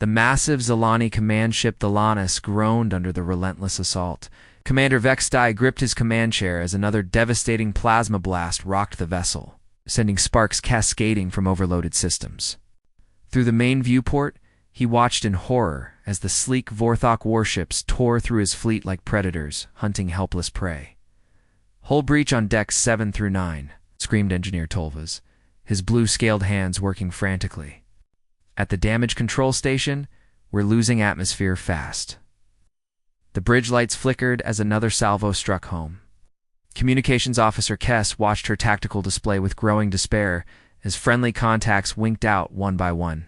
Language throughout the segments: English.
The massive Zilani command ship the Lannis groaned under the relentless assault. Commander Vextai gripped his command chair as another devastating plasma blast rocked the vessel, sending sparks cascading from overloaded systems. Through the main viewport, he watched in horror as the sleek Vorthok warships tore through his fleet like predators, hunting helpless prey. "Hull breach on decks 7 through 9, screamed Engineer Tolvas, his blue-scaled hands working frantically. "At the damage control station, we're losing atmosphere fast." The bridge lights flickered as another salvo struck home. Communications Officer Kess watched her tactical display with growing despair as friendly contacts winked out one by one.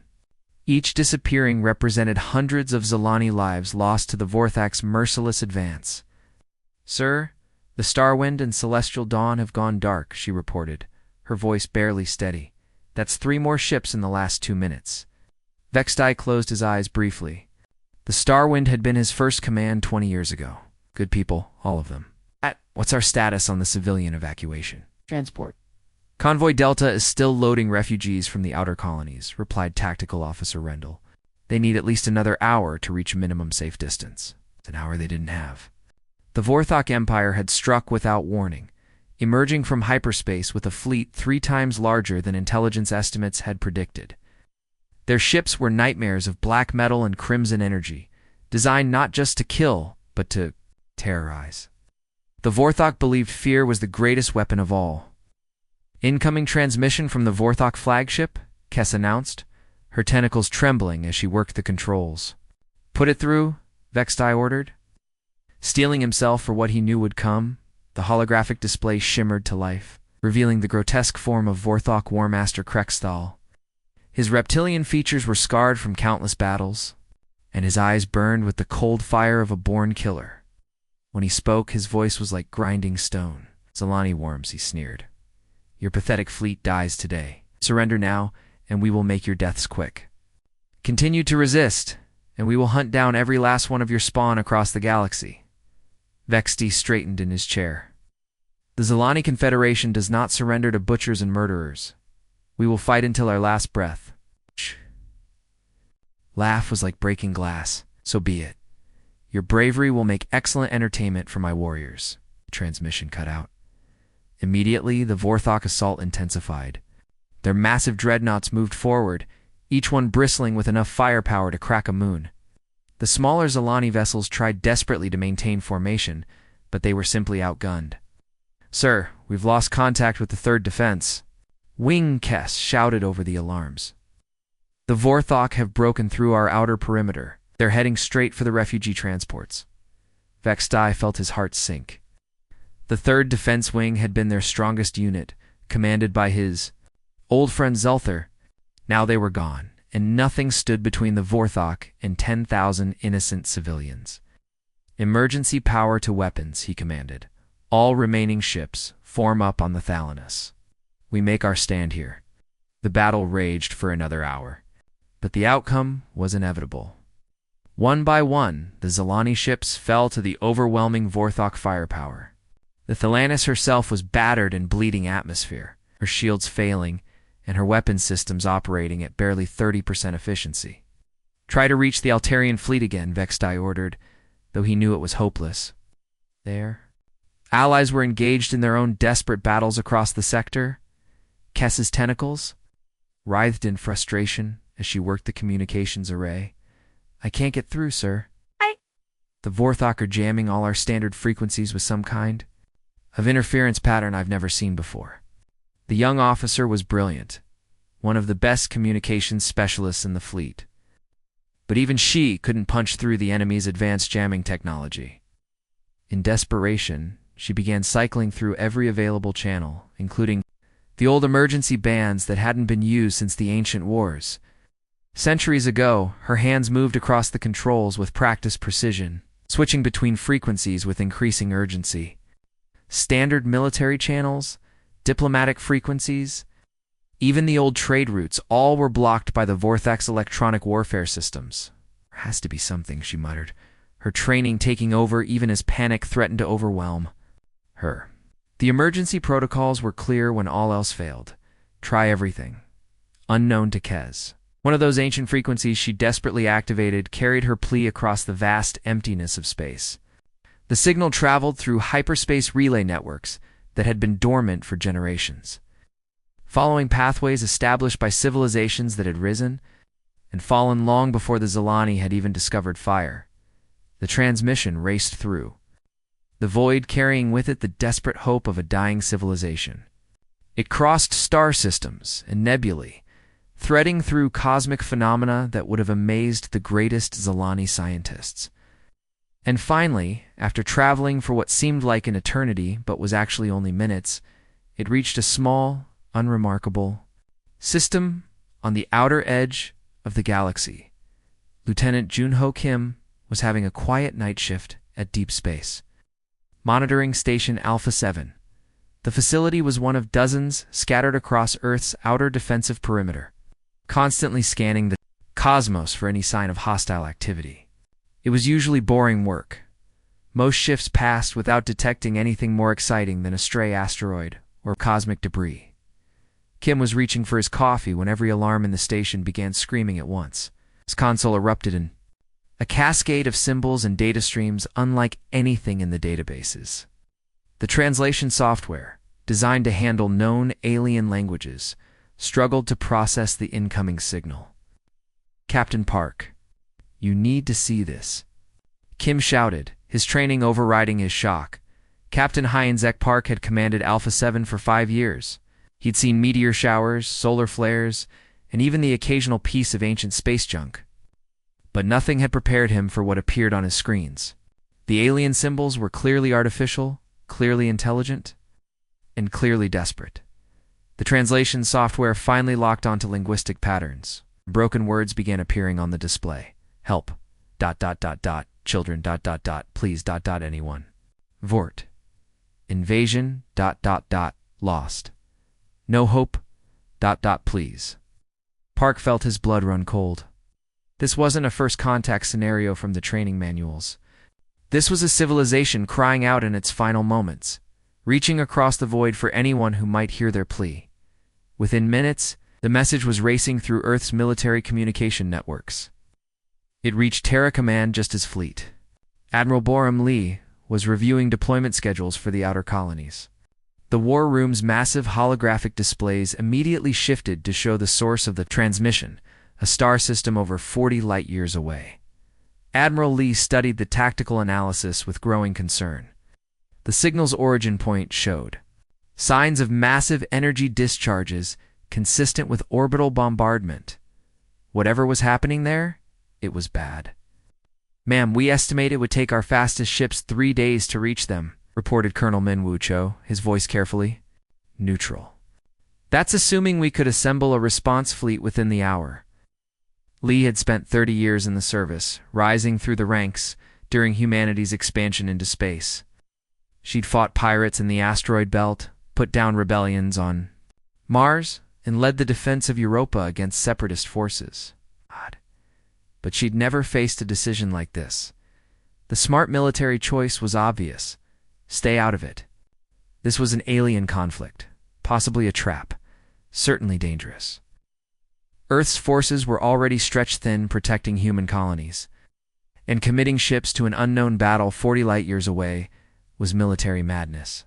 Each disappearing represented hundreds of Zilani lives lost to the Vorthak's merciless advance. "Sir, the Starwind and Celestial Dawn have gone dark," she reported, her voice barely steady. "That's 3 more ships in the last 2 minutes." Vextai closed his eyes briefly. The Starwind had been his first command 20 years ago. Good people, all of them. What's our status on the civilian evacuation? Transport. "Convoy Delta is still loading refugees from the outer colonies," replied Tactical Officer Rendell. "They need at least another hour to reach a minimum safe distance." An hour they didn't have. The Vorthok Empire had struck without warning, emerging from hyperspace with a fleet 3 times larger than intelligence estimates had predicted. Their ships were nightmares of black metal and crimson energy, designed not just to kill, but to terrorize. The Vorthok believed fear was the greatest weapon of all. "Incoming transmission from the Vorthok flagship," Kess announced, her tentacles trembling as she worked the controls. "Put it through," Vextai ordered. Steeling himself for what he knew would come, the holographic display shimmered to life, revealing the grotesque form of Vorthok War Master Krekstal. His reptilian features were scarred from countless battles, and his eyes burned with the cold fire of a born killer. When he spoke, his voice was like grinding stone. "Zilani worms," he sneered. "Your pathetic fleet dies today. Surrender now, and we will make your deaths quick. Continue to resist, and we will hunt down every last one of your spawn across the galaxy." Vexti straightened in his chair. "The Zilani Confederation does not surrender to butchers and murderers. We will fight until our last breath." Laugh was like breaking glass. "So be it. Your bravery will make excellent entertainment for my warriors." The transmission cut out. Immediately, the Vorthok assault intensified. Their massive dreadnoughts moved forward, each one bristling with enough firepower to crack a moon. The smaller Zilani vessels tried desperately to maintain formation, but they were simply outgunned. "Sir, we've lost contact with the 3rd Defense." Wing Kess shouted over the alarms. "The Vorthok have broken through our outer perimeter. They're heading straight for the refugee transports." Vextai felt his heart sink. The 3rd Defense Wing had been their strongest unit, commanded by his old friend Zelther. Now they were gone, and nothing stood between the Vorthok and 10,000 innocent civilians. "Emergency power to weapons," he commanded. "All remaining ships, form up on the Thalanos. We make our stand here." The battle raged for another hour, but the outcome was inevitable. One by one, the Zilani ships fell to the overwhelming Vorthok firepower. The Thalanos herself was battered in bleeding atmosphere, her shields failing, and her weapons systems operating at barely 30% efficiency. "Try to reach the Altarian fleet again," Vextai ordered, though he knew it was hopeless. There, allies were engaged in their own desperate battles across the sector. Kess's tentacles writhed in frustration as she worked the communications array. "I can't get through, sir. The Vorthok are jamming all our standard frequencies with some kind of interference pattern I've never seen before." The young officer was brilliant, one of the best communications specialists in the fleet. But even she couldn't punch through the enemy's advanced jamming technology. In desperation, she began cycling through every available channel, including the old emergency bands that hadn't been used since the ancient wars. Centuries ago, her hands moved across the controls with practiced precision, switching between frequencies with increasing urgency. Standard military channels, diplomatic frequencies, even the old trade routes, all were blocked by the Vorthak's electronic warfare systems. "There has to be something," she muttered, her training taking over even as panic threatened to overwhelm her. The emergency protocols were clear when all else failed. Try everything. Unknown to Kez. One of those ancient frequencies she desperately activated carried her plea across the vast emptiness of space. The signal traveled through hyperspace relay networks that had been dormant for generations, following pathways established by civilizations that had risen and fallen long before the Zilani had even discovered fire. The transmission raced through the void, carrying with it the desperate hope of a dying civilization. It crossed star systems and nebulae, threading through cosmic phenomena that would have amazed the greatest Zilani scientists. And finally, after traveling for what seemed like an eternity but was actually only minutes, it reached a small, unremarkable system on the outer edge of the galaxy. Lieutenant Junho Kim was having a quiet night shift at deep space, monitoring Station Alpha 7. The facility was one of dozens scattered across Earth's outer defensive perimeter, constantly scanning the cosmos for any sign of hostile activity. It was usually boring work. Most shifts passed without detecting anything more exciting than a stray asteroid or cosmic debris. Kim was reaching for his coffee when every alarm in the station began screaming at once. His console erupted in a cascade of symbols and data streams unlike anything in the databases. The translation software, designed to handle known alien languages, struggled to process the incoming signal. "Captain Park, you need to see this," Kim shouted, his training overriding his shock. Captain Hyenzek Park had commanded Alpha 7 for 5 years. He'd seen meteor showers, solar flares, and even the occasional piece of ancient space junk. But nothing had prepared him for what appeared on his screens. The alien symbols were clearly artificial, clearly intelligent, and clearly desperate. The translation software finally locked onto linguistic patterns. Broken words began appearing on the display. "Help. ... Children. ... Please. ... Anyone. Vort. Invasion. ... Lost. No hope. ... Please." Park felt his blood run cold. This wasn't a first contact scenario from the training manuals. This was a civilization crying out in its final moments, reaching across the void for anyone who might hear their plea. Within minutes, the message was racing through Earth's military communication networks. It reached Terra Command just as fleet. Admiral Boram Lee was reviewing deployment schedules for the outer colonies. The war room's massive holographic displays immediately shifted to show the source of the transmission, a star system over 40 light-years away. Admiral Lee studied the tactical analysis with growing concern. The signal's origin point showed signs of massive energy discharges consistent with orbital bombardment. Whatever was happening there, it was bad. "Ma'am, we estimate it would take our fastest ships 3 days to reach them," reported Colonel Minwoo Cho, his voice carefully neutral. "That's assuming we could assemble a response fleet within the hour." Lee had spent 30 years in the service, rising through the ranks during humanity's expansion into space. She'd fought pirates in the asteroid belt, put down rebellions on Mars, and led the defense of Europa against separatist forces. But she'd never faced a decision like this. The smart military choice was obvious. Stay out of it. This was an alien conflict, possibly a trap, certainly dangerous. Earth's forces were already stretched thin protecting human colonies, and committing ships to an unknown battle 40 light-years away was military madness.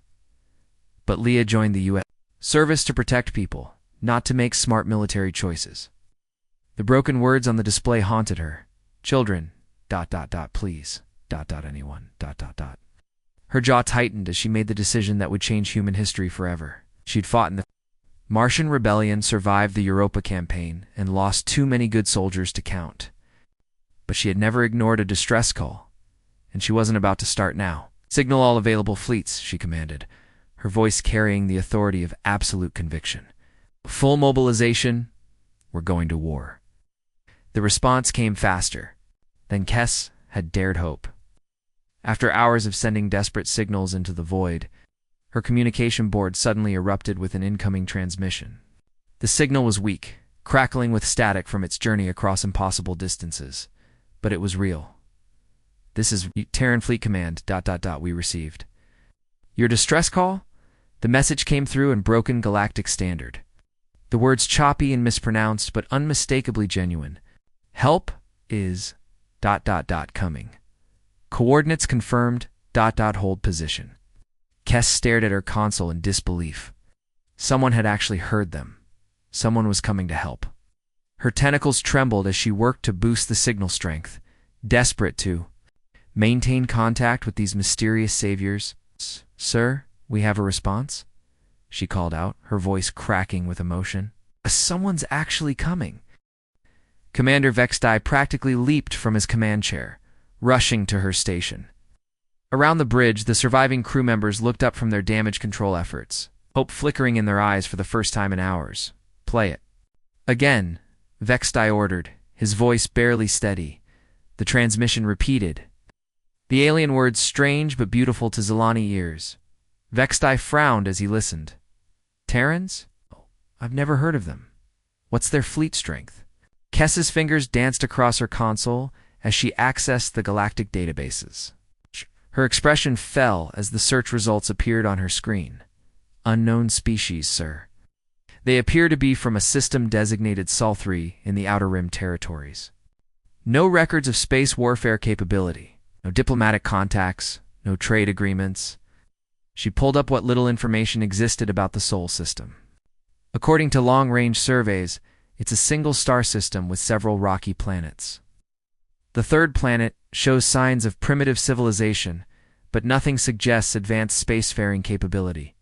But Leah joined the U.S. service to protect people, not to make smart military choices. The broken words on the display haunted her. "Children. ... Please. ... Anyone. ... Her jaw tightened as she made the decision that would change human history forever. She'd fought in the Martian rebellion, survived the Europa campaign, and lost too many good soldiers to count. But she had never ignored a distress call, and she wasn't about to start now. "Signal all available fleets," she commanded, her voice carrying the authority of absolute conviction. "Full mobilization. We're going to war." The response came faster than Kess had dared hope. After hours of sending desperate signals into the void, her communication board suddenly erupted with an incoming transmission. The signal was weak, crackling with static from its journey across impossible distances, but it was real. "This is Terran Fleet Command. ... We received your distress call." The message came through in broken galactic standard. The words choppy and mispronounced, but unmistakably genuine. Help is ... coming. Coordinates confirmed ... hold position. Kess stared at her console in disbelief. Someone had actually heard them. Someone was coming to help. Her tentacles trembled as she worked to boost the signal strength, desperate to maintain contact with these mysterious saviors. Sir, we have a response? She called out, her voice cracking with emotion. Someone's actually coming. Commander Vextai practically leaped from his command chair, rushing to her station. Around the bridge, the surviving crew members looked up from their damage control efforts, hope flickering in their eyes for the first time in hours. Play it. Again, Vextai ordered, his voice barely steady. The transmission repeated. The alien words strange but beautiful to Zilani ears. Vextai frowned as he listened. Terrans? I've never heard of them. What's their fleet strength? Kess's fingers danced across her console as she accessed the galactic databases. Her expression fell as the search results appeared on her screen. Unknown species, sir. They appear to be from a system designated Sol 3 in the Outer Rim territories. No records of space warfare capability, no diplomatic contacts, no trade agreements. She pulled up what little information existed about the Sol system. According to long-range surveys, it's a single star system with several rocky planets. The third planet shows signs of primitive civilization, but nothing suggests advanced spacefaring capability.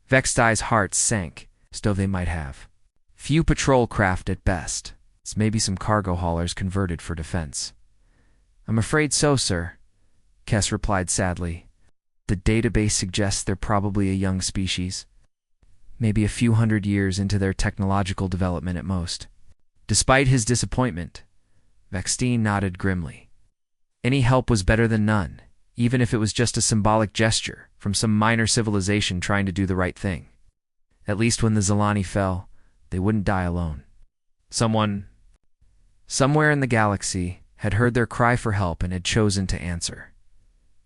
Vextai's heart sank, as though they might have few patrol craft at best. It's maybe some cargo haulers converted for defense. I'm afraid so, sir, Kess replied sadly. The database suggests they're probably a young species, maybe a few hundred years into their technological development at most. Despite his disappointment, Vextine nodded grimly. Any help was better than none, even if it was just a symbolic gesture from some minor civilization trying to do the right thing. At least when the Zilani fell, they wouldn't die alone. Someone, somewhere in the galaxy, had heard their cry for help and had chosen to answer.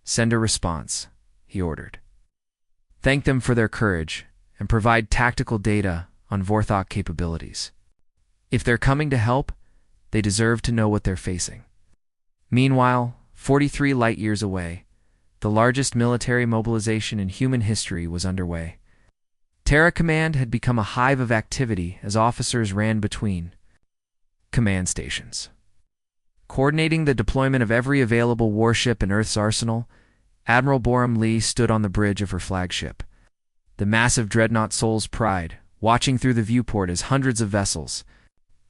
Send a response, he ordered. Thank them for their courage and provide tactical data on Vorthok capabilities. If they're coming to help, they deserve to know what they're facing. Meanwhile, 43 light-years away, the largest military mobilization in human history was underway. Terra Command had become a hive of activity as officers ran between command stations. Coordinating the deployment of every available warship in Earth's arsenal, Admiral Boram Lee stood on the bridge of her flagship. The massive dreadnought Sol's Pride, watching through the viewport as hundreds of vessels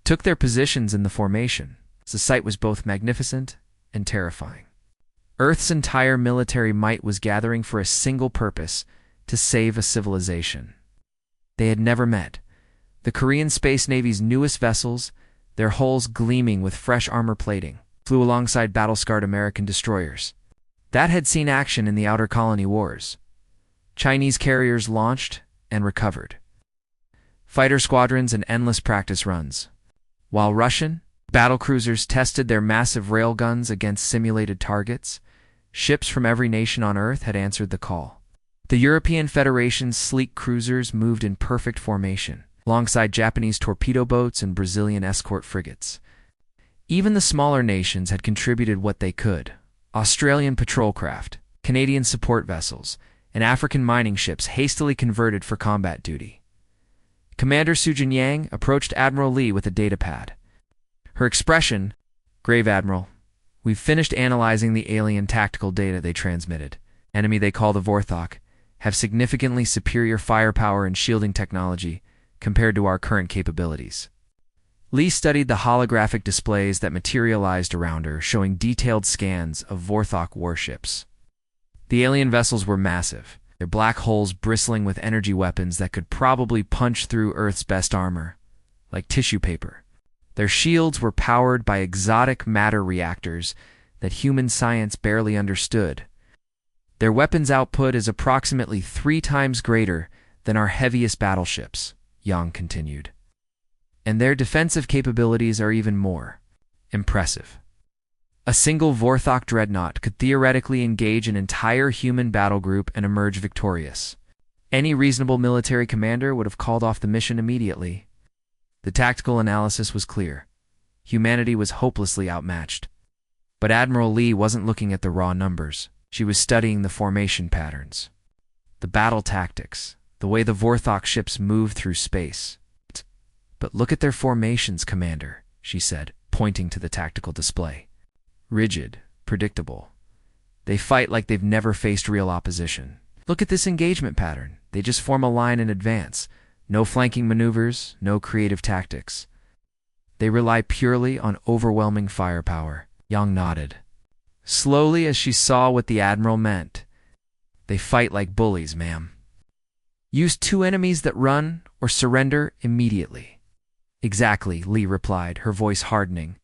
took their positions in the formation. The sight was both magnificent and terrifying. Earth's entire military might was gathering for a single purpose: to save a civilization they had never met. The Korean Space Navy's newest vessels, their hulls gleaming with fresh armor plating, flew alongside battle-scarred American destroyers that had seen action in the Outer Colony Wars. Chinese carriers launched and recovered fighter squadrons and endless practice runs, while Russian battlecruisers tested their massive railguns against simulated targets. Ships from every nation on Earth had answered the call. The European Federation's sleek cruisers moved in perfect formation, alongside Japanese torpedo boats and Brazilian escort frigates. Even the smaller nations had contributed what they could. Australian patrol craft, Canadian support vessels, and African mining ships hastily converted for combat duty. Commander Sujin Yang approached Admiral Lee with a datapad. Her expression, "Grave Admiral, we've finished analyzing the alien tactical data they transmitted. Enemy they call the Vorthok have significantly superior firepower and shielding technology compared to our current capabilities." Lee studied the holographic displays that materialized around her, showing detailed scans of Vorthok warships. The alien vessels were massive, their black hulls bristling with energy weapons that could probably punch through Earth's best armor, like tissue paper. Their shields were powered by exotic matter reactors that human science barely understood. Their weapons output is approximately 3 times greater than our heaviest battleships, Yang continued. And their defensive capabilities are even more impressive. A single Vorthok dreadnought could theoretically engage an entire human battle group and emerge victorious. Any reasonable military commander would have called off the mission immediately. The tactical analysis was clear. Humanity was hopelessly outmatched. But Admiral Lee wasn't looking at the raw numbers. She was studying the formation patterns, the battle tactics, the way the Vorthok ships moved through space. "But look at their formations, Commander," she said, pointing to the tactical display. "Rigid, predictable. They fight like they've never faced real opposition. Look at this engagement pattern. They just form a line and advance. No flanking maneuvers, no creative tactics. They rely purely on overwhelming firepower." Yang nodded. Slowly, as she saw what the Admiral meant. "They fight like bullies, ma'am. Use two enemies that run or surrender immediately." "Exactly," Lee replied, her voice hardening.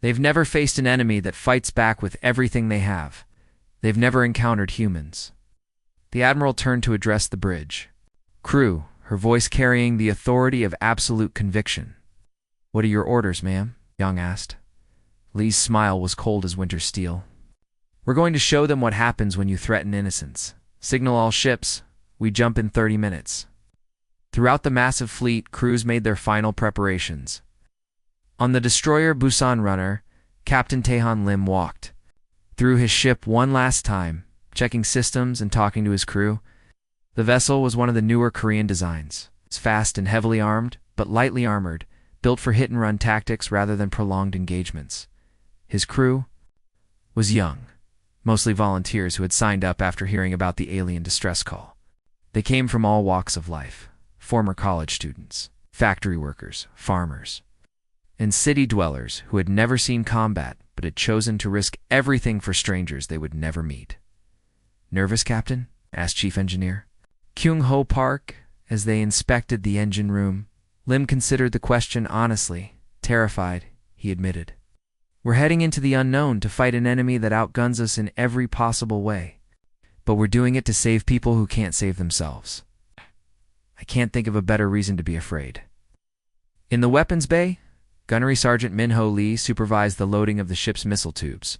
"They've never faced an enemy that fights back with everything they have. They've never encountered humans." The Admiral turned to address the bridge. "Crew," her voice carrying the authority of absolute conviction. "What are your orders, ma'am?" Yang asked. Lee's smile was cold as winter steel. "We're going to show them what happens when you threaten innocence. Signal all ships. We jump in 30 minutes. Throughout the massive fleet, crews made their final preparations. On the destroyer Busan Runner, Captain Taehan Lim walked through his ship one last time, checking systems and talking to his crew. The vessel was one of the newer Korean designs. It's fast and heavily armed, but lightly armored, built for hit-and-run tactics rather than prolonged engagements. His crew was young, mostly volunteers who had signed up after hearing about the alien distress call. They came from all walks of life: former college students, factory workers, farmers, and city dwellers who had never seen combat but had chosen to risk everything for strangers they would never meet. "Nervous, Captain?" asked Chief Engineer Kyung-Ho Park as they inspected the engine room. Lim considered the question honestly. Terrified, he admitted. "We're heading into the unknown to fight an enemy that outguns us in every possible way. But we're doing it to save people who can't save themselves. I can't think of a better reason to be afraid." In the weapons bay, Gunnery Sergeant Min-Ho Lee supervised the loading of the ship's missile tubes.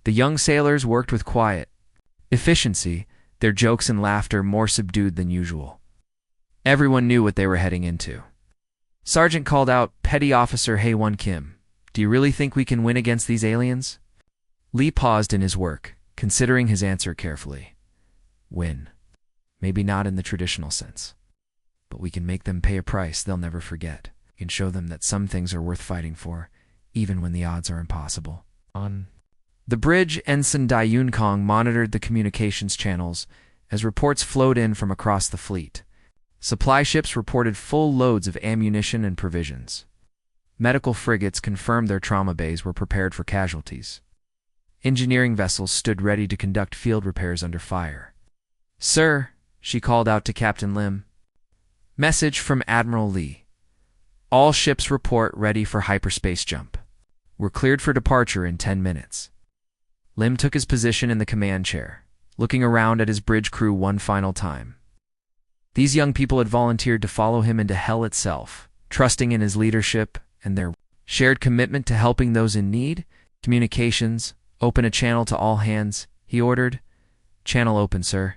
The young sailors worked with quiet efficiency, their jokes and laughter more subdued than usual. Everyone knew what they were heading into. Sergeant called out, "Petty Officer Hae-won Kim, do you really think we can win against these aliens?" Lee paused in his work, considering his answer carefully. "Win. Maybe not in the traditional sense. But we can make them pay a price they'll never forget. We can show them that some things are worth fighting for, even when the odds are impossible." On the bridge, Ensign Dai Yun-kong monitored the communications channels as reports flowed in from across the fleet. Supply ships reported full loads of ammunition and provisions. Medical frigates confirmed their trauma bays were prepared for casualties. Engineering vessels stood ready to conduct field repairs under fire. "Sir," she called out to Captain Lim. "Message from Admiral Lee. All ships report ready for hyperspace jump. We're cleared for departure in 10 minutes. Lim took his position in the command chair, looking around at his bridge crew one final time. These young people had volunteered to follow him into hell itself, trusting in his leadership and their shared commitment to helping those in need. "Communications, open a channel to all hands," he ordered. "Channel open, sir."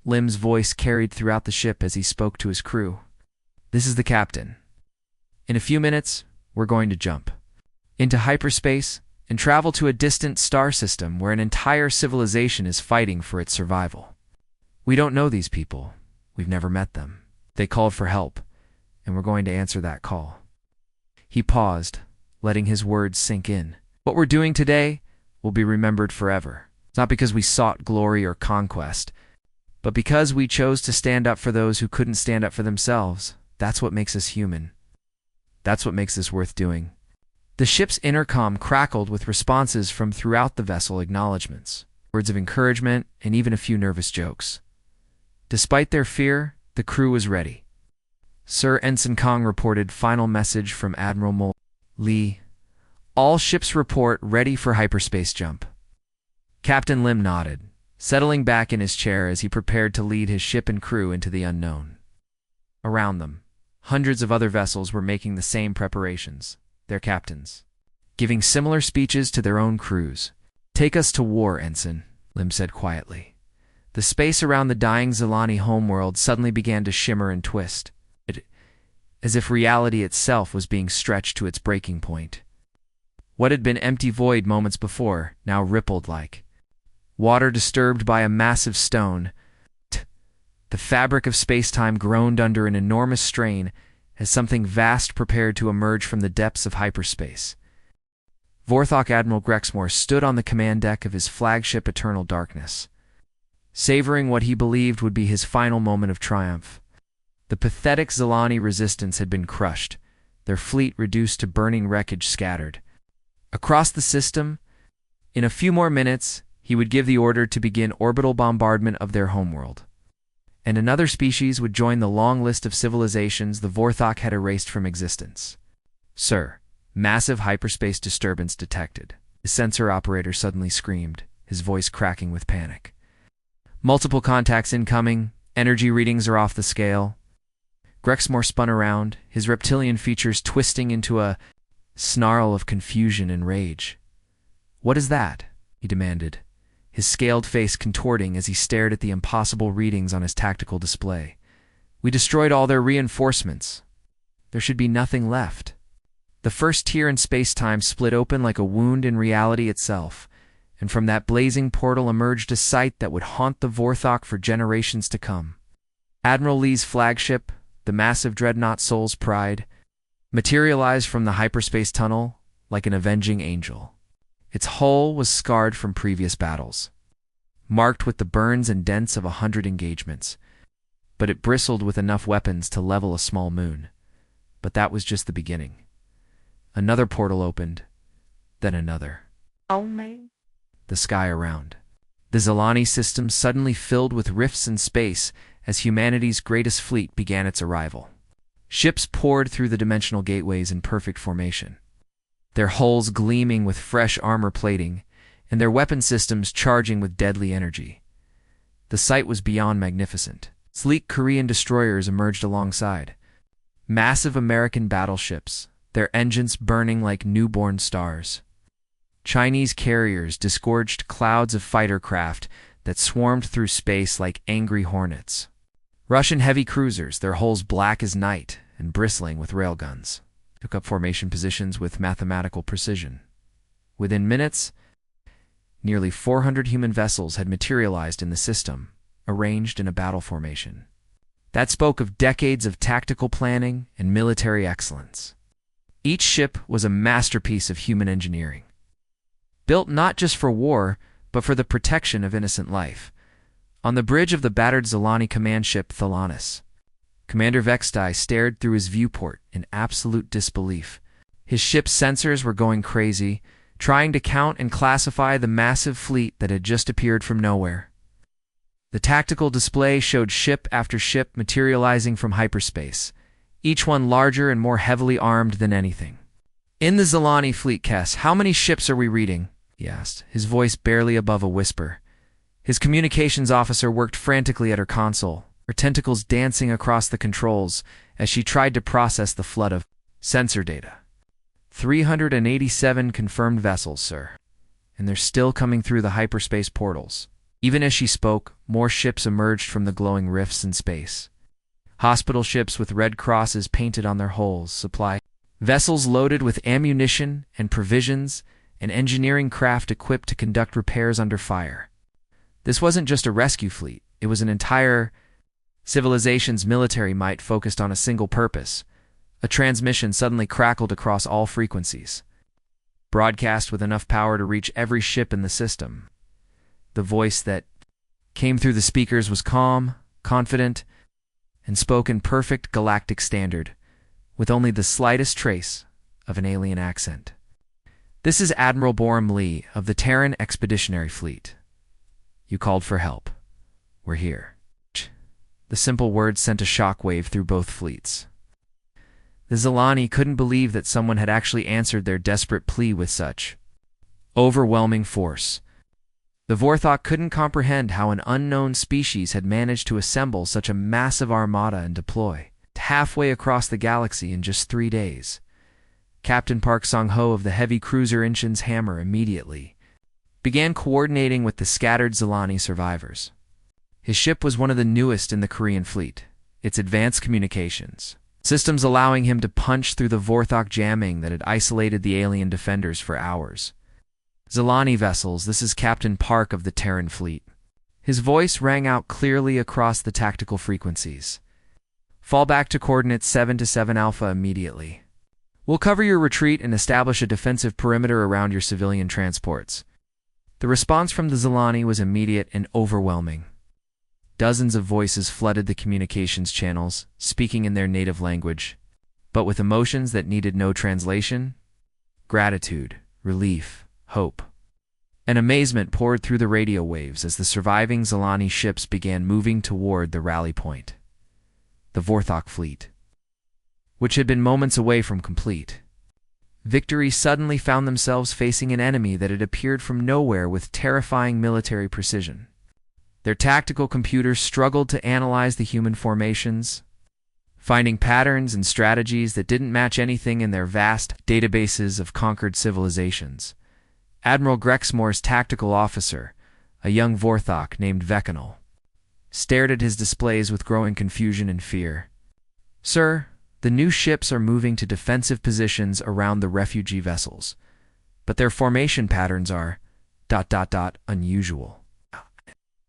Lim's voice carried throughout the ship as he spoke to his crew. "This is the captain. In a few minutes, we're going to jump into hyperspace and travel to a distant star system where an entire civilization is fighting for its survival. We don't know these people. We've never met them. They called for help, and we're going to answer that call." He paused, letting his words sink in. "What we're doing today will be remembered forever. It's not because we sought glory or conquest, but because we chose to stand up for those who couldn't stand up for themselves. That's what makes us human. That's what makes this worth doing." The ship's intercom crackled with responses from throughout the vessel, acknowledgments, words of encouragement, and even a few nervous jokes. Despite their fear, the crew was ready. Sir Ensign Kong reported final message from Admiral Lee. "All ships report ready for hyperspace jump." Captain Lim nodded, settling back in his chair as he prepared to lead his ship and crew into the unknown. Around them, hundreds of other vessels were making the same preparations, their captains giving similar speeches to their own crews. "Take us to war, Ensign," Lim said quietly. The space around the dying Zilani homeworld suddenly began to shimmer and twist. as if reality itself was being stretched to its breaking point. What had been empty void moments before now rippled like water disturbed by a massive stone. The fabric of space-time groaned under an enormous strain as something vast prepared to emerge from the depths of hyperspace. Vorthok Admiral Grexmore stood on the command deck of his flagship Eternal Darkness, savoring what he believed would be his final moment of triumph. The pathetic Zilani resistance had been crushed, their fleet reduced to burning wreckage scattered. Across the system, in a few more minutes, he would give the order to begin orbital bombardment of their homeworld. And another species would join the long list of civilizations the Vorthok had erased from existence. "Sir, massive hyperspace disturbance detected," the sensor operator suddenly screamed, his voice cracking with panic. "Multiple contacts incoming, energy readings are off the scale." Grexmore spun around, his reptilian features twisting into a snarl of confusion and rage. "What is that?" he demanded, his scaled face contorting as he stared at the impossible readings on his tactical display. "We destroyed all their reinforcements. There should be nothing left." The first tier in space-time split open like a wound in reality itself, and from that blazing portal emerged a sight that would haunt the Vorthok for generations to come. Admiral Lee's flagship, the massive dreadnought Soul's Pride, materialized from the hyperspace tunnel like an avenging angel. Its hull was scarred from previous battles, marked with the burns and dents of 100 engagements, but it bristled with enough weapons to level a small moon. But that was just the beginning. Another portal opened, then another. The sky around. The Zilani system suddenly filled with rifts in space as humanity's greatest fleet began its arrival. Ships poured through the dimensional gateways in perfect formation, their hulls gleaming with fresh armor plating and their weapon systems charging with deadly energy. The sight was beyond magnificent. Sleek Korean destroyers emerged alongside, massive American battleships, their engines burning like newborn stars. Chinese carriers disgorged clouds of fighter craft that swarmed through space like angry hornets. Russian heavy cruisers, their hulls black as night and bristling with railguns, took up formation positions with mathematical precision. Within minutes, nearly 400 human vessels had materialized in the system, arranged in a battle formation. That spoke of decades of tactical planning and military excellence. Each ship was a masterpiece of human engineering, built not just for war, but for the protection of innocent life. On the bridge of the battered Zilani command ship Thalanis, Commander Vextai stared through his viewport in absolute disbelief. His ship's sensors were going crazy, trying to count and classify the massive fleet that had just appeared from nowhere. The tactical display showed ship after ship materializing from hyperspace, each one larger and more heavily armed than anything. "In the Zilani fleet, Kess, how many ships are we reading?" he asked, his voice barely above a whisper. His communications officer worked frantically at her console, her tentacles dancing across the controls as she tried to process the flood of sensor data. 387 confirmed vessels, sir. And they're still coming through the hyperspace portals. Even as she spoke, more ships emerged from the glowing rifts in space. Hospital ships with red crosses painted on their hulls, supply vessels loaded with ammunition and provisions, and engineering craft equipped to conduct repairs under fire. This wasn't just a rescue fleet, it was an entire civilization's military might focused on a single purpose. A transmission suddenly crackled across all frequencies, broadcast with enough power to reach every ship in the system. The voice that came through the speakers was calm, confident, and spoke in perfect galactic standard, with only the slightest trace of an alien accent. "This is Admiral Borum Lee of the Terran Expeditionary Fleet. You called for help. We're here." The simple words sent a shockwave through both fleets. The Zilani couldn't believe that someone had actually answered their desperate plea with such overwhelming force. The Vorthok couldn't comprehend how an unknown species had managed to assemble such a massive armada and deploy halfway across the galaxy in just 3 days. Captain Park Song-ho of the heavy cruiser Inchin's Hammer immediately began coordinating with the scattered Zilani survivors. His ship was one of the newest in the Korean fleet. Its advanced communications, systems allowing him to punch through the Vorthok jamming that had isolated the alien defenders for hours. Zilani vessels, this is Captain Park of the Terran fleet. His voice rang out clearly across the tactical frequencies. Fall back to coordinates 7-7 Alpha immediately. We'll cover your retreat and establish a defensive perimeter around your civilian transports. The response from the Zilani was immediate and overwhelming. Dozens of voices flooded the communications channels, speaking in their native language, but with emotions that needed no translation. Gratitude, relief, hope, and amazement poured through the radio waves as the surviving Zilani ships began moving toward the rally point. The Vorthok fleet, which had been moments away from complete victory, suddenly found themselves facing an enemy that had appeared from nowhere with terrifying military precision. Their tactical computers struggled to analyze the human formations, finding patterns and strategies that didn't match anything in their vast databases of conquered civilizations. Admiral Grexmore's tactical officer, a young Vorthok named Vekanal, stared at his displays with growing confusion and fear. "Sir, the new ships are moving to defensive positions around the refugee vessels, but their formation patterns are ... unusual."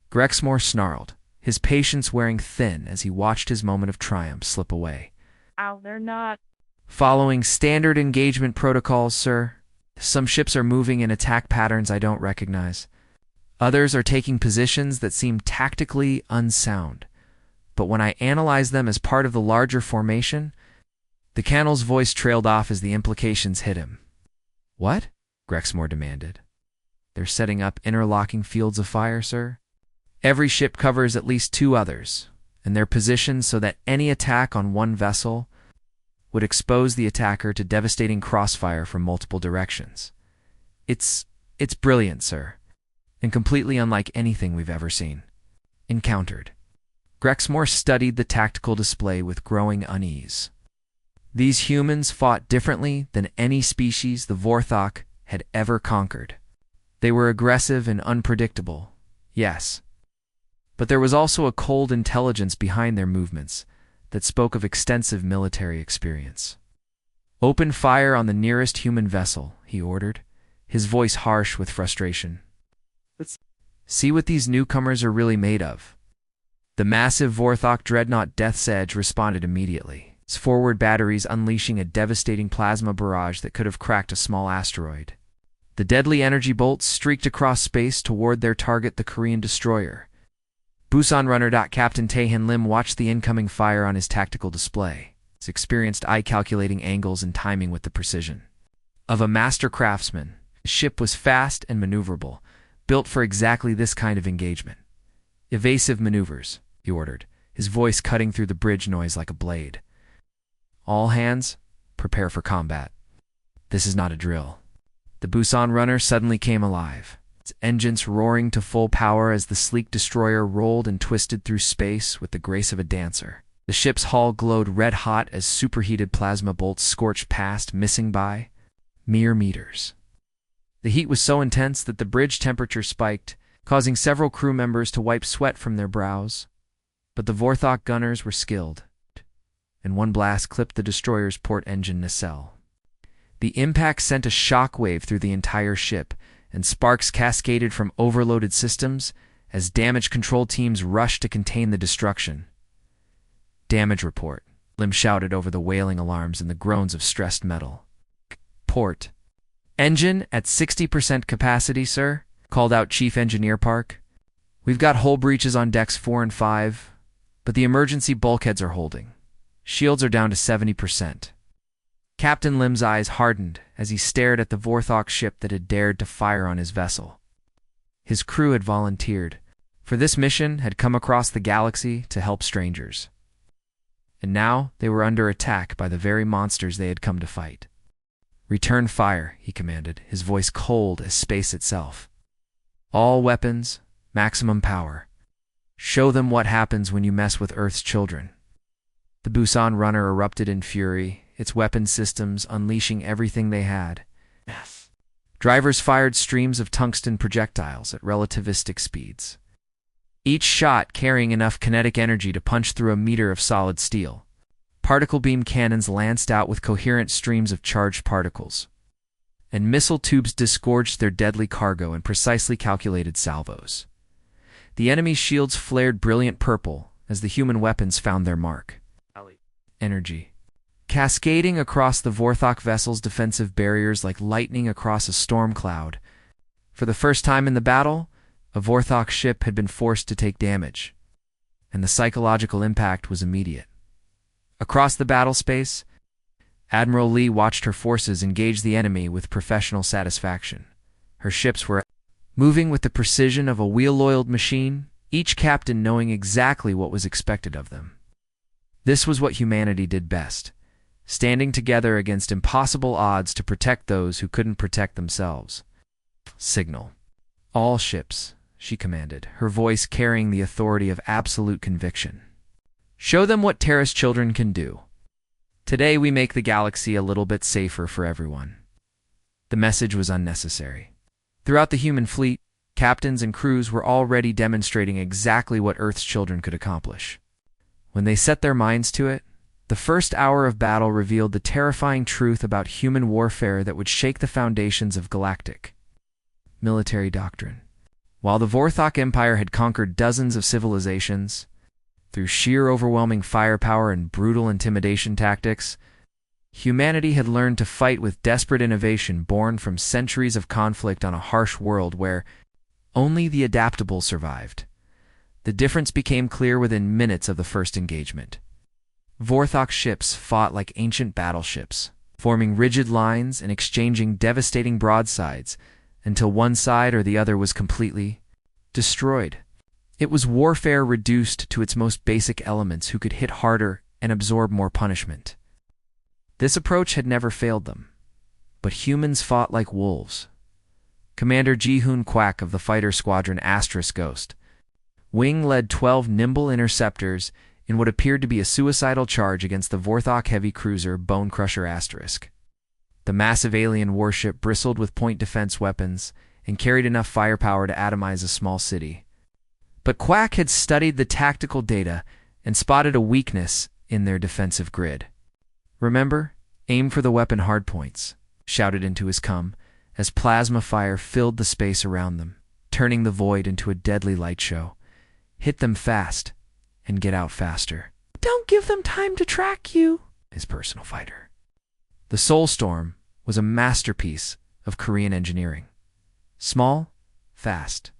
Grexmore snarled, his patience wearing thin as he watched his moment of triumph slip away. "Ow, they're not "Following standard engagement protocols, sir. Some ships are moving in attack patterns I don't recognize. Others are taking positions that seem tactically unsound. But when I analyze them as part of the larger formation..." The Colonel's voice trailed off as the implications hit him. "What?" Grexmore demanded. "They're setting up interlocking fields of fire, sir. Every ship covers at least 2 others, and they're positioned so that any attack on one vessel would expose the attacker to devastating crossfire from multiple directions. It's brilliant, sir, and completely unlike anything we've ever seen." Encountered. Grexmore studied the tactical display with growing unease. These humans fought differently than any species the Vorthok had ever conquered. They were aggressive and unpredictable, yes, but there was also a cold intelligence behind their movements that spoke of extensive military experience. "Open fire on the nearest human vessel," he ordered, his voice harsh with frustration. "Let's see what these newcomers are really made of." The massive Vorthok dreadnought Death's Edge responded immediately, its forward batteries unleashing a devastating plasma barrage that could have cracked a small asteroid. The deadly energy bolts streaked across space toward their target, the Korean destroyer. Busan runner. Captain Taehan Lim watched the incoming fire on his tactical display, his experienced eye calculating angles and timing with the precision of a master craftsman. The ship was fast and maneuverable, built for exactly this kind of engagement. "Evasive maneuvers," he ordered, his voice cutting through the bridge noise like a blade. "All hands, prepare for combat. This is not a drill." The Busan runner suddenly came alive, its engines roaring to full power as the sleek destroyer rolled and twisted through space with the grace of a dancer. The ship's hull glowed red-hot as superheated plasma bolts scorched past, missing by mere meters. The heat was so intense that the bridge temperature spiked, causing several crew members to wipe sweat from their brows. But the Vorthok gunners were skilled, and one blast clipped the destroyer's port engine nacelle. The impact sent a shockwave through the entire ship, and sparks cascaded from overloaded systems as damage control teams rushed to contain the destruction. "Damage report," Lim shouted over the wailing alarms and the groans of stressed metal. "Port engine at 60% capacity, sir," called out Chief Engineer Park. "We've got hull breaches on decks 4 and 5, but the emergency bulkheads are holding. Shields are down to 70%. Captain Lim's eyes hardened as he stared at the Vorthok ship that had dared to fire on his vessel. His crew had volunteered, for this mission had come across the galaxy to help strangers. And now they were under attack by the very monsters they had come to fight. "Return fire," he commanded, his voice cold as space itself. "All weapons, maximum power. Show them what happens when you mess with Earth's children." The Busan runner erupted in fury, its weapon systems unleashing everything they had. Drivers fired streams of tungsten projectiles at relativistic speeds, each shot carrying enough kinetic energy to punch through a meter of solid steel. Particle beam cannons lanced out with coherent streams of charged particles, and missile tubes disgorged their deadly cargo in precisely calculated salvos. The enemy's shields flared brilliant purple as the human weapons found their mark. Energy cascading across the Vorthok vessel's defensive barriers like lightning across a storm cloud. For the first time in the battle, a Vorthok ship had been forced to take damage, and the psychological impact was immediate. Across the battle space, Admiral Lee watched her forces engage the enemy with professional satisfaction. Her ships were moving with the precision of a wheel-oiled machine, each captain knowing exactly what was expected of them. This was what humanity did best, standing together against impossible odds to protect those who couldn't protect themselves. Signal. All ships, she commanded, her voice carrying the authority of absolute conviction. Show them what Terra's children can do. Today we make the galaxy a little bit safer for everyone. The message was unnecessary. Throughout the human fleet, captains and crews were already demonstrating exactly what Earth's children could accomplish. When they set their minds to it, the first hour of battle revealed the terrifying truth about human warfare that would shake the foundations of galactic military doctrine. While the Vorthok Empire had conquered dozens of civilizations, through sheer overwhelming firepower and brutal intimidation tactics, humanity had learned to fight with desperate innovation born from centuries of conflict on a harsh world where only the adaptable survived. The difference became clear within minutes of the first engagement. Vorthok ships fought like ancient battleships, forming rigid lines and exchanging devastating broadsides until one side or the other was completely destroyed. It was warfare reduced to its most basic elements who could hit harder and absorb more punishment. This approach had never failed them, but humans fought like wolves. Commander Ji-hoon Kwak of the fighter squadron Asterisk Ghost Wing led 12 nimble interceptors in what appeared to be a suicidal charge against the Vorthok heavy cruiser Bonecrusher Asterisk. The massive alien warship bristled with point defense weapons and carried enough firepower to atomize a small city. But Quack had studied the tactical data and spotted a weakness in their defensive grid. "Remember, aim for the weapon hardpoints," shouted into his cum as plasma fire filled the space around them, turning the void into a deadly light show. "Hit them fast and get out faster. Don't give them time to track you," his personal fighter. The Soulstorm was a masterpiece of Korean engineering. Small, fast,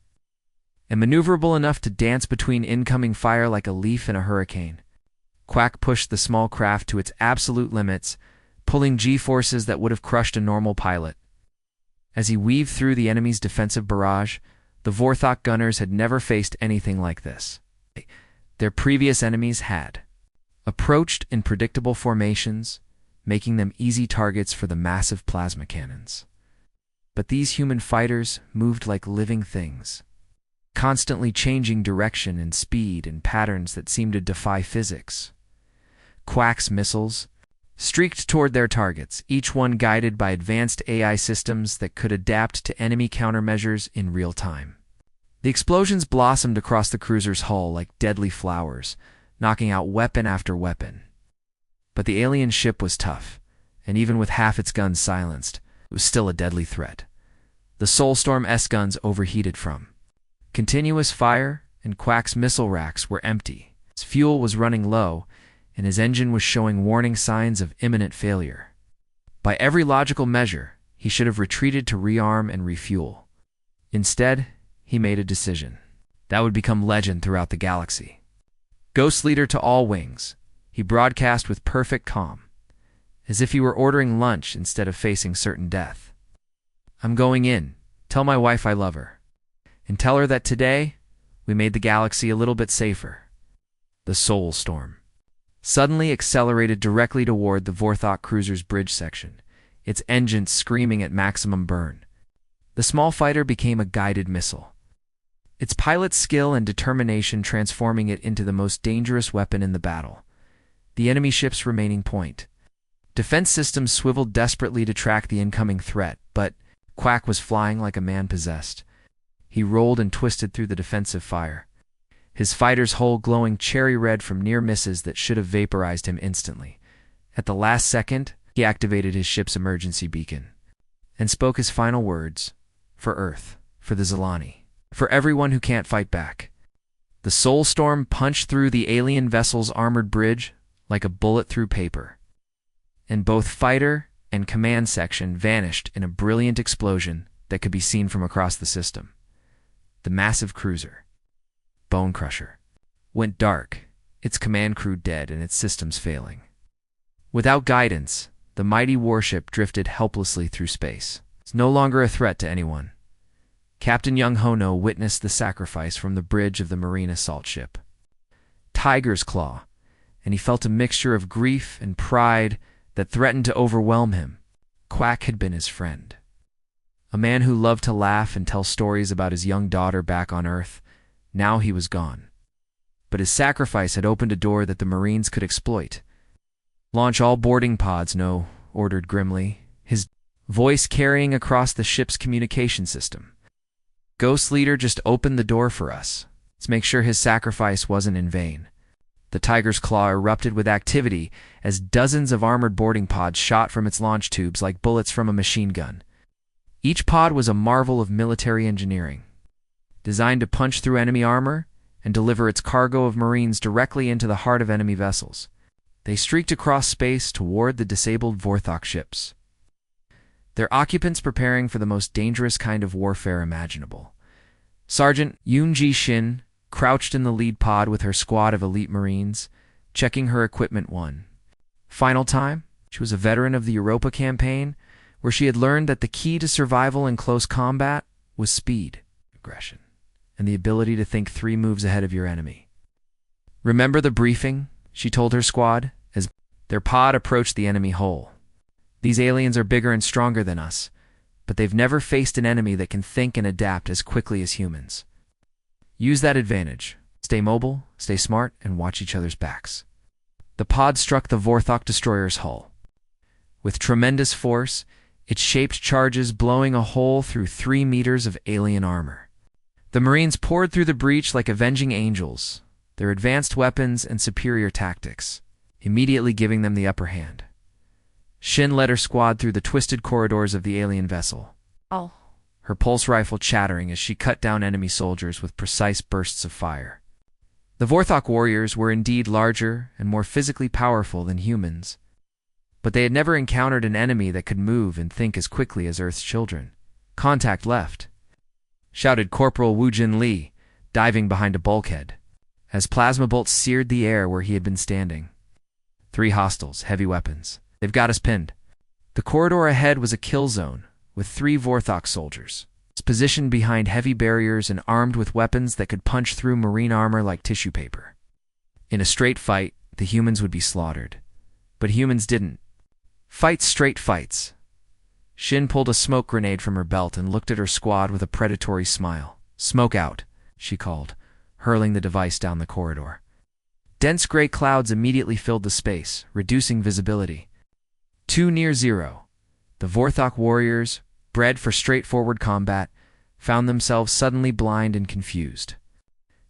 and maneuverable enough to dance between incoming fire like a leaf in a hurricane. Quack pushed the small craft to its absolute limits, pulling G-forces that would have crushed a normal pilot. As he weaved through the enemy's defensive barrage, the Vorthok gunners had never faced anything like this. Their previous enemies had approached in predictable formations, making them easy targets for the massive plasma cannons. But these human fighters moved like living things, constantly changing direction and speed in patterns that seemed to defy physics. Quack's missiles streaked toward their targets, each one guided by advanced AI systems that could adapt to enemy countermeasures in real time. The explosions blossomed across the cruiser's hull like deadly flowers, knocking out weapon after weapon. But the alien ship was tough, and even with half its guns silenced, it was still a deadly threat. The Soulstorm S-guns overheated from continuous fire, and Quack's missile racks were empty. His fuel was running low, and his engine was showing warning signs of imminent failure. By every logical measure, he should have retreated to rearm and refuel. Instead, he made a decision that would become legend throughout the galaxy. Ghost leader to all wings, he broadcast with perfect calm, as if he were ordering lunch instead of facing certain death. "I'm going in. Tell my wife I love her. And tell her that today, we made the galaxy a little bit safer." The Soulstorm suddenly accelerated directly toward the Vorthok cruiser's bridge section, its engines screaming at maximum burn. The small fighter became a guided missile, its pilot's skill and determination transforming it into the most dangerous weapon in the battle. The enemy ship's remaining point defense systems swiveled desperately to track the incoming threat, but Quack was flying like a man possessed. He rolled and twisted through the defensive fire, his fighter's hull glowing cherry red from near misses that should have vaporized him instantly. At the last second, he activated his ship's emergency beacon and spoke his final words: "For Earth, for the Zilani, for everyone who can't fight back." The soul storm punched through the alien vessel's armored bridge like a bullet through paper, and both fighter and command section vanished in a brilliant explosion that could be seen from across the system. The massive cruiser, Bone Crusher, went dark, its command crew dead and its systems failing. Without guidance, the mighty warship drifted helplessly through space. It's no longer a threat to anyone. Captain Young Hono witnessed the sacrifice from the bridge of the Marine assault ship. Tiger's Claw, and he felt a mixture of grief and pride that threatened to overwhelm him. Quack had been his friend, a man who loved to laugh and tell stories about his young daughter back on Earth. Now he was gone. But his sacrifice had opened a door that the Marines could exploit. "Launch all boarding pods, No," ordered grimly, his voice carrying across the ship's communication system. "Ghost Leader just opened the door for us. Let's make sure his sacrifice wasn't in vain." The Tiger's Claw erupted with activity as dozens of armored boarding pods shot from its launch tubes like bullets from a machine gun. Each pod was a marvel of military engineering, designed to punch through enemy armor and deliver its cargo of Marines directly into the heart of enemy vessels. They streaked across space toward the disabled Vorthok ships, their occupants preparing for the most dangerous kind of warfare imaginable. Sergeant Yoon-ji Shin crouched in the lead pod with her squad of elite Marines, checking her equipment one final time. She was a veteran of the Europa campaign, where she had learned that the key to survival in close combat was speed, aggression, and the ability to think 3 moves ahead of your enemy. "Remember the briefing?" she told her squad as their pod approached the enemy hull. "These aliens are bigger and stronger than us, but they've never faced an enemy that can think and adapt as quickly as humans. Use that advantage. Stay mobile, stay smart, and watch each other's backs." The pod struck the Vorthok destroyer's hull. With tremendous force, it shaped charges blowing a hole through 3 meters of alien armor. The Marines poured through the breach like avenging angels, their advanced weapons and superior tactics immediately giving them the upper hand. Shin led her squad through the twisted corridors of the alien vessel, her pulse rifle chattering as she cut down enemy soldiers with precise bursts of fire. The Vorthok warriors were indeed larger and more physically powerful than humans, but they had never encountered an enemy that could move and think as quickly as Earth's children. "Contact left," shouted Corporal Woojin Lee, diving behind a bulkhead, as plasma bolts seared the air where he had been standing. 3 hostiles, heavy weapons. They've got us pinned." The corridor ahead was a kill zone, with 3 Vorthok soldiers, positioned behind heavy barriers and armed with weapons that could punch through marine armor like tissue paper. In a straight fight, the humans would be slaughtered. But humans didn't fight straight fights. Shin pulled a smoke grenade from her belt and looked at her squad with a predatory smile. "Smoke out," she called, hurling the device down the corridor. Dense gray clouds immediately filled the space, reducing visibility. Too near zero, the Vorthok warriors, bred for straightforward combat, found themselves suddenly blind and confused.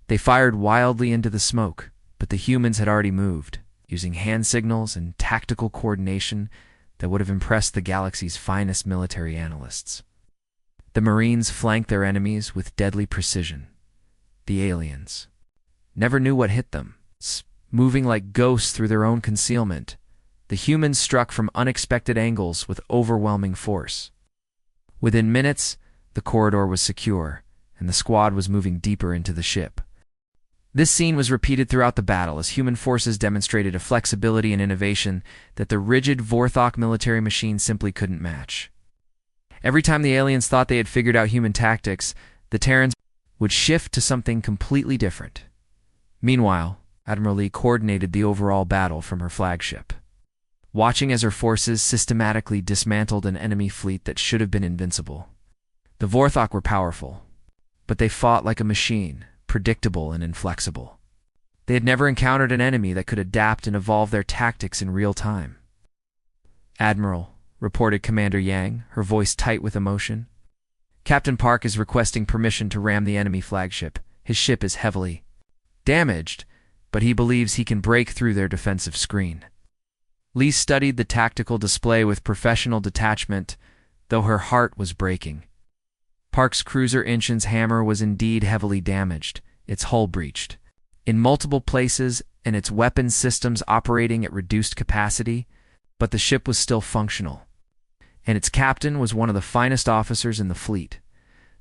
They fired wildly into the smoke, but the humans had already moved, using hand signals and tactical coordination that would have impressed the galaxy's finest military analysts. The Marines flanked their enemies with deadly precision. The aliens never knew what hit them. Moving like ghosts through their own concealment, the humans struck from unexpected angles with overwhelming force. Within minutes, the corridor was secure, and the squad was moving deeper into the ship. This scene was repeated throughout the battle as human forces demonstrated a flexibility and innovation that the rigid Vorthok military machine simply couldn't match. Every time the aliens thought they had figured out human tactics, the Terrans would shift to something completely different. Meanwhile, Admiral Lee coordinated the overall battle from her flagship, watching as her forces systematically dismantled an enemy fleet that should have been invincible. The Vorthok were powerful, but they fought like a machine, predictable and inflexible. They had never encountered an enemy that could adapt and evolve their tactics in real time. "Admiral," reported Commander Yang, her voice tight with emotion, "Captain Park is requesting permission to ram the enemy flagship. His ship is heavily damaged, but he believes he can break through their defensive screen. Lee studied the tactical display with professional detachment, though her heart was breaking. Park's cruiser Inchin's hammer was indeed heavily damaged, its hull breached in multiple places and its weapons systems operating at reduced capacity, but the ship was still functional. And its captain was one of the finest officers in the fleet.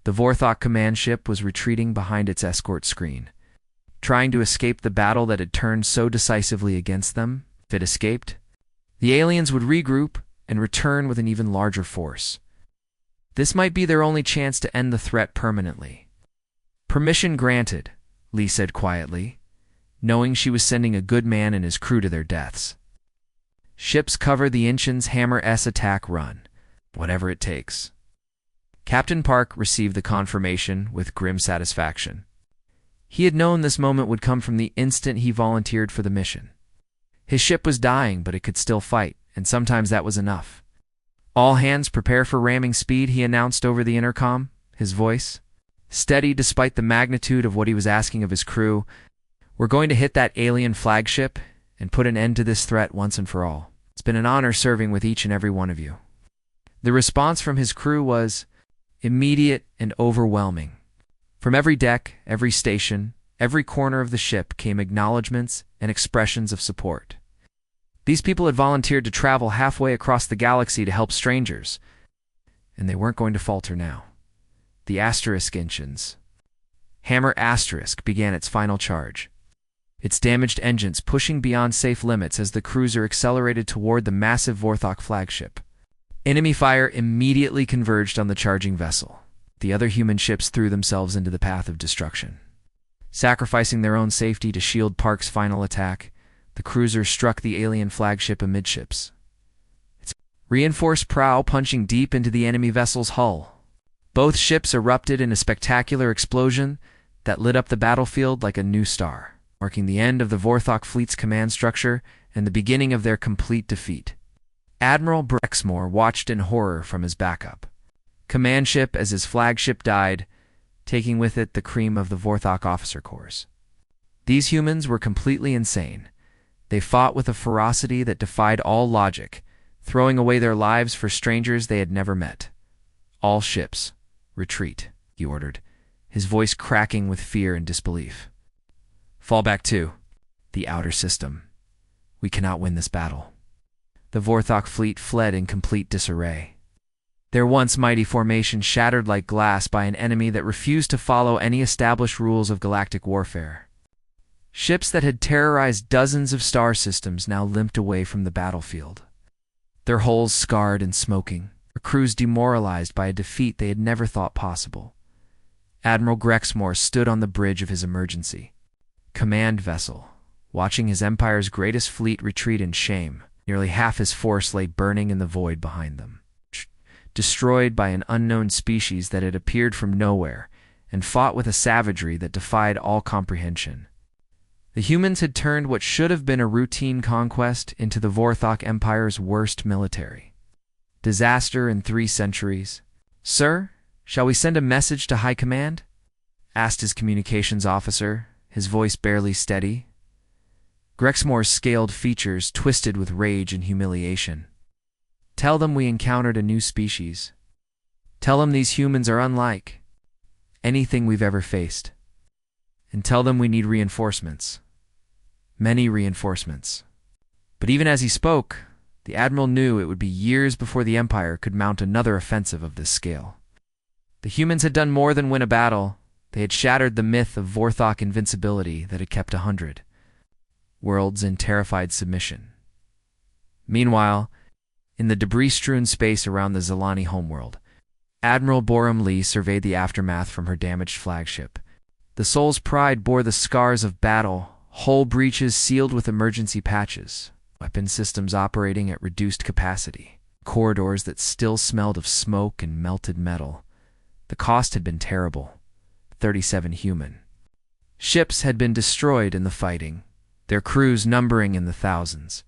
The Vorthok command ship was retreating behind its escort screen, trying to escape the battle that had turned so decisively against them. If it escaped, the aliens would regroup and return with an even larger force. This might be their only chance to end the threat permanently. "Permission granted," Lee said quietly, knowing she was sending a good man and his crew to their deaths. "Ships cover the Inchin's Hammer S attack run, whatever it takes." Captain Park received the confirmation with grim satisfaction. He had known this moment would come from the instant he volunteered for the mission. His ship was dying, but it could still fight, and sometimes that was enough. "All hands prepare for ramming speed," he announced over the intercom, his voice steady despite the magnitude of what he was asking of his crew. "We're going to hit that alien flagship and put an end to this threat once and for all. It's been an honor serving with each and every one of you." The response from his crew was immediate and overwhelming. From every deck, every station, every corner of the ship came acknowledgments and expressions of support. These people had volunteered to travel halfway across the galaxy to help strangers, and they weren't going to falter now. The Asterisk Inchin's Hammer Asterisk began its final charge, its damaged engines pushing beyond safe limits as the cruiser accelerated toward the massive Vorthok flagship. Enemy fire immediately converged on the charging vessel. The other human ships threw themselves into the path of destruction. Sacrificing their own safety to shield Park's final attack, the cruiser struck the alien flagship amidships, its reinforced prow punching deep into the enemy vessel's hull. Both ships erupted in a spectacular explosion that lit up the battlefield like a new star, marking the end of the Vorthok fleet's command structure and the beginning of their complete defeat. Admiral Brexmore watched in horror from his backup command ship as his flagship died, taking with it the cream of the Vorthok officer corps. These humans were completely insane. They fought with a ferocity that defied all logic, throwing away their lives for strangers they had never met. "All ships, retreat," he ordered, his voice cracking with fear and disbelief. "Fall back to the outer system. We cannot win this battle." The Vorthok fleet fled in complete disarray, their once mighty formation shattered like glass by an enemy that refused to follow any established rules of galactic warfare. Ships that had terrorized dozens of star systems now limped away from the battlefield, their hulls scarred and smoking, their crews demoralized by a defeat they had never thought possible. Admiral Grexmore stood on the bridge of his emergency command vessel, watching his empire's greatest fleet retreat in shame. Nearly half his force lay burning in the void behind them, destroyed by an unknown species that had appeared from nowhere and fought with a savagery that defied all comprehension. The humans had turned what should have been a routine conquest into the Vorthok Empire's worst military disaster in 3 centuries. "Sir, shall we send a message to High Command?" asked his communications officer, his voice barely steady. Grexmore's scaled features twisted with rage and humiliation. "Tell them we encountered a new species. Tell them these humans are unlike anything we've ever faced. And tell them we need reinforcements. Many reinforcements." But even as he spoke, the Admiral knew it would be years before the Empire could mount another offensive of this scale. The humans had done more than win a battle. They had shattered the myth of Vorthok invincibility that had kept 100 worlds in terrified submission. Meanwhile, in the debris-strewn space around the Zilani homeworld, Admiral Boram Lee surveyed the aftermath from her damaged flagship. The Soul's Pride bore the scars of battle, hull breaches sealed with emergency patches, weapon systems operating at reduced capacity, corridors that still smelled of smoke and melted metal. The cost had been terrible. 37 human ships had been destroyed in the fighting, their crews numbering in the thousands.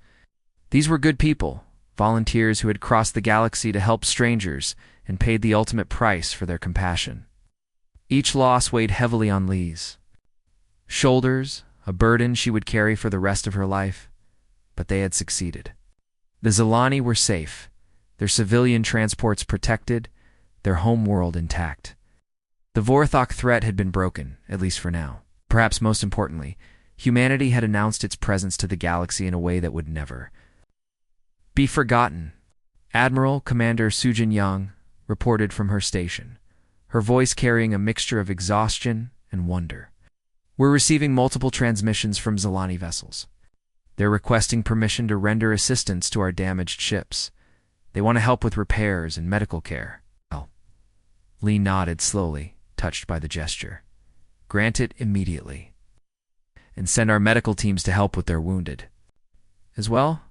These were good people, volunteers who had crossed the galaxy to help strangers and paid the ultimate price for their compassion. Each loss weighed heavily on Lee's shoulders, a burden she would carry for the rest of her life. But they had succeeded. The Zilani were safe, their civilian transports protected, their home world intact. The Vorthok threat had been broken, at least for now. Perhaps most importantly, humanity had announced its presence to the galaxy in a way that would never be forgotten. Admiral Commander Sujin Yang reported from her station, her voice carrying a mixture of exhaustion and wonder. We're receiving multiple transmissions from Zilani vessels. They're requesting permission to render assistance to our damaged ships. They want to help with repairs and medical care. Well, Lee nodded slowly, touched by the gesture. Grant it immediately. And send our medical teams to help with their wounded. As well,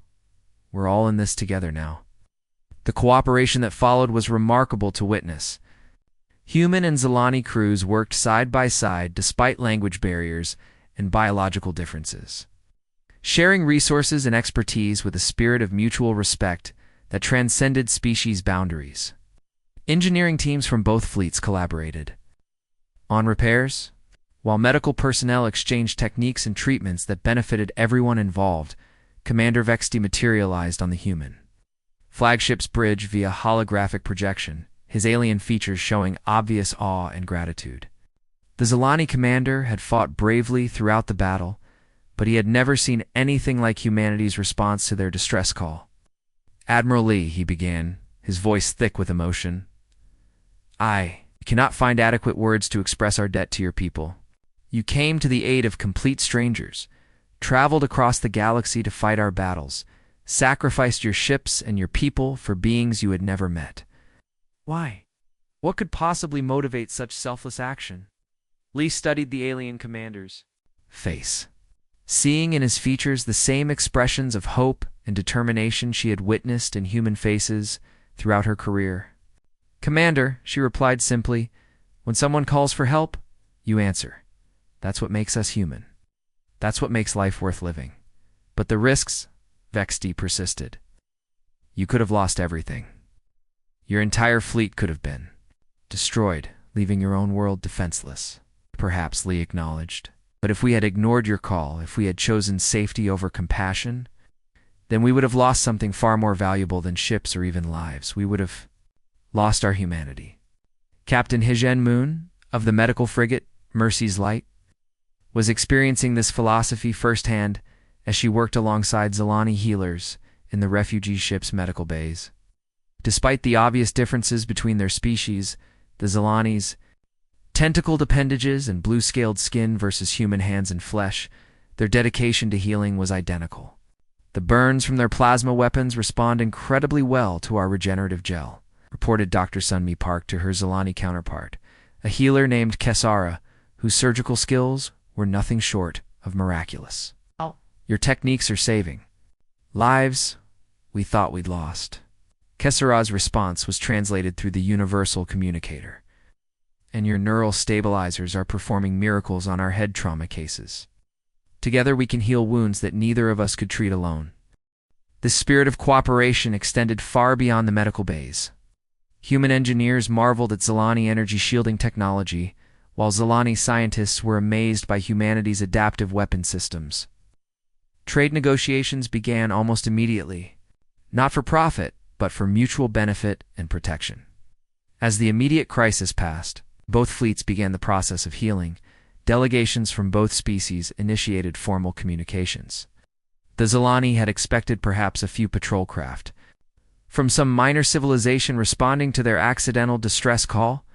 we're all in this together now. The cooperation that followed was remarkable to witness. Human and Zilani crews worked side by side despite language barriers and biological differences, sharing resources and expertise with a spirit of mutual respect that transcended species boundaries. Engineering teams from both fleets collaborated on repairs, while medical personnel exchanged techniques and treatments that benefited everyone involved. Commander Vexti materialized on the human flagship's bridge via holographic projection, his alien features showing obvious awe and gratitude. The Zilani commander had fought bravely throughout the battle, but he had never seen anything like humanity's response to their distress call. Admiral Lee, he began, his voice thick with emotion. I cannot find adequate words to express our debt to your people. You came to the aid of complete strangers, traveled across the galaxy to fight our battles, sacrificed your ships and your people for beings you had never met. Why? What could possibly motivate such selfless action? Lee studied the alien commander's face, seeing in his features the same expressions of hope and determination she had witnessed in human faces throughout her career. Commander, she replied simply, when someone calls for help, you answer. That's what makes us human. That's what makes life worth living. But the risks, Vexti persisted. You could have lost everything. Your entire fleet could have been destroyed, leaving your own world defenseless. Perhaps, Lee acknowledged. But if we had ignored your call, if we had chosen safety over compassion, then we would have lost something far more valuable than ships or even lives. We would have lost our humanity. Captain Hijen Moon, of the medical frigate Mercy's Light, was experiencing this philosophy firsthand as she worked alongside Zilani healers in the refugee ship's medical bays. Despite the obvious differences between their species, the Zilani's tentacled appendages and blue-scaled skin versus human hands and flesh, their dedication to healing was identical. The burns from their plasma weapons respond incredibly well to our regenerative gel, reported Dr. Sunmi Park to her Zilani counterpart, a healer named Kesara, whose surgical skills were nothing short of miraculous. Your techniques are saving lives we thought we'd lost. Kesara's response was translated through the universal communicator. And your neural stabilizers are performing miracles on our head trauma cases. Together we can heal wounds that neither of us could treat alone. This spirit of cooperation extended far beyond the medical bays. Human engineers marveled at Zilani energy shielding technology, while Zilani scientists were amazed by humanity's adaptive weapon systems. Trade negotiations began almost immediately, not for profit, but for mutual benefit and protection. As the immediate crisis passed, both fleets began the process of healing. Delegations from both species initiated formal communications. The Zilani had expected perhaps a few patrol craft from some minor civilization responding to their accidental distress call.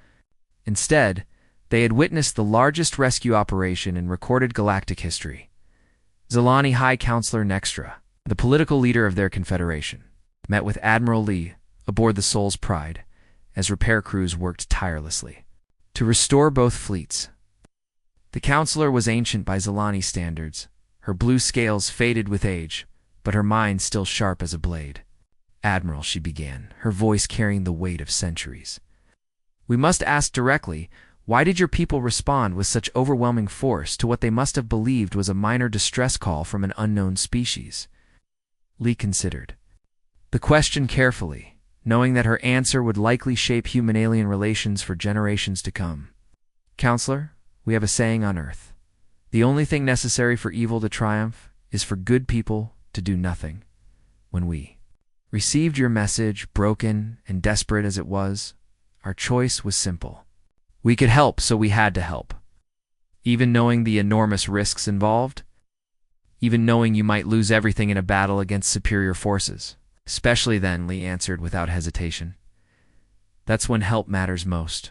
Instead, they had witnessed the largest rescue operation in recorded galactic history. Zilani High Counselor Nextra, the political leader of their confederation, met with Admiral Lee aboard the Soul's Pride as repair crews worked tirelessly to restore both fleets. The counselor was ancient by Zilani standards, her blue scales faded with age, but her mind still sharp as a blade. Admiral, she began, her voice carrying the weight of centuries. We must ask directly, why did your people respond with such overwhelming force to what they must have believed was a minor distress call from an unknown species? Lee considered the question carefully, knowing that her answer would likely shape human-alien relations for generations to come. Counselor, we have a saying on Earth. The only thing necessary for evil to triumph is for good people to do nothing. When we received your message, broken and desperate as it was, our choice was simple. We could help, so we had to help. Even knowing the enormous risks involved, even knowing you might lose everything in a battle against superior forces. Especially then, Lee answered without hesitation. That's when help matters most.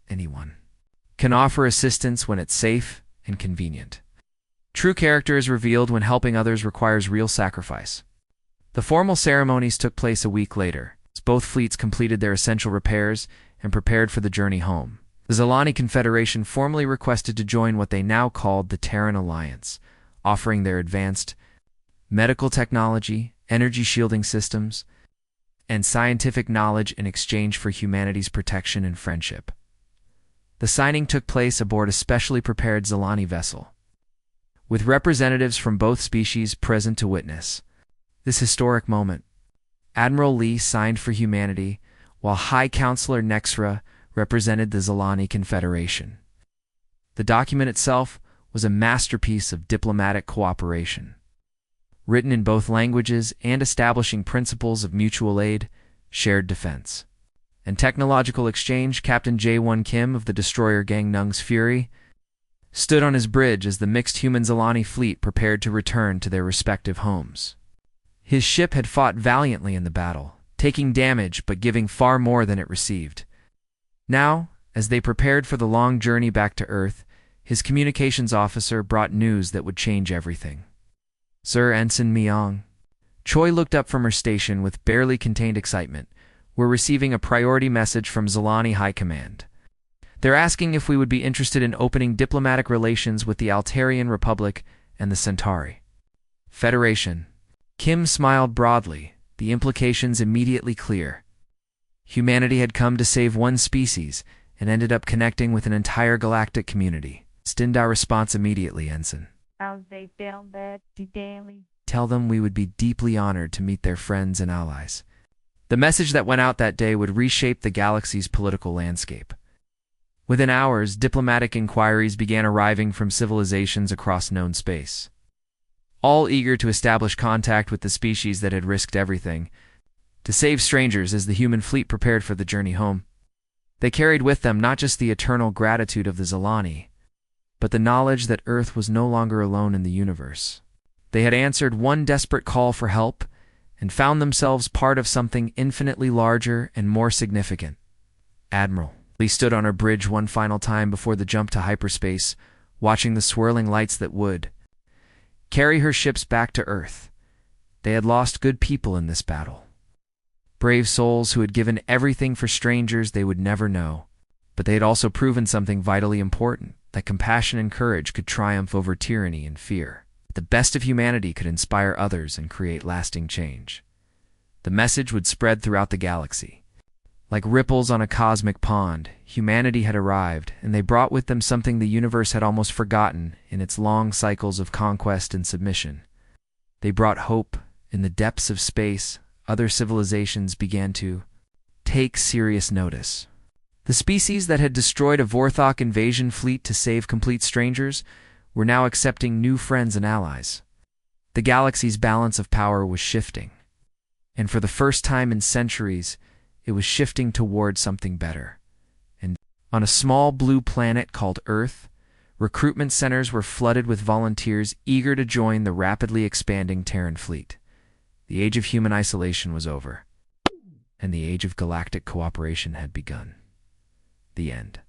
Anyone can offer assistance when it's safe and convenient. True character is revealed when helping others requires real sacrifice. The formal ceremonies took place a week later, as both fleets completed their essential repairs and prepared for the journey home. The Zalani Confederation formally requested to join what they now called the Terran Alliance, offering their advanced medical technology, energy shielding systems, and scientific knowledge in exchange for humanity's protection and friendship. The signing took place aboard a specially prepared Zalani vessel, with representatives from both species present to witness this historic moment. Admiral Lee signed for humanity, while High Counselor Nexra represented the Zalani Confederation. The document itself was a masterpiece of diplomatic cooperation, written in both languages and establishing principles of mutual aid, shared defense, and technological exchange. Captain Jae-won Kim of the destroyer Gangnung's Fury stood on his bridge as the mixed human Zalani fleet prepared to return to their respective homes. His ship had fought valiantly in the battle, taking damage but giving far more than it received. Now, as they prepared for the long journey back to Earth, his communications officer brought news that would change everything. Sir Ensign Myong. Choi looked up from her station with barely contained excitement. We're receiving a priority message from Zalani High Command. They're asking if we would be interested in opening diplomatic relations with the Altarian Republic and the Centauri Federation. Kim smiled broadly, the implications immediately clear. Humanity had come to save one species and ended up connecting with an entire galactic community. Stindao response immediately, Ensign. Tell them we would be deeply honored to meet their friends and allies. The message that went out that day would reshape the galaxy's political landscape. Within hours, diplomatic inquiries began arriving from civilizations across known space, all eager to establish contact with the species that had risked everything to save strangers as the human fleet prepared for the journey home. They carried with them not just the eternal gratitude of the Zalani, but the knowledge that Earth was no longer alone in the universe. They had answered one desperate call for help and found themselves part of something infinitely larger and more significant. Admiral Lee stood on her bridge one final time before the jump to hyperspace, watching the swirling lights that would carry her ships back to Earth. They had lost good people in this battle. Brave souls who had given everything for strangers they would never know. But they had also proven something vitally important, that compassion and courage could triumph over tyranny and fear. The best of humanity could inspire others and create lasting change. The message would spread throughout the galaxy. Like ripples on a cosmic pond, humanity had arrived, and they brought with them something the universe had almost forgotten in its long cycles of conquest and submission. They brought hope. In the depths of space, other civilizations began to take serious notice. The species that had destroyed a Vorthok invasion fleet to save complete strangers were now accepting new friends and allies. The galaxy's balance of power was shifting, and for the first time in centuries, it was shifting toward something better. And on a small blue planet called Earth, recruitment centers were flooded with volunteers eager to join the rapidly expanding Terran fleet. The age of human isolation was over, and the age of galactic cooperation had begun. The end.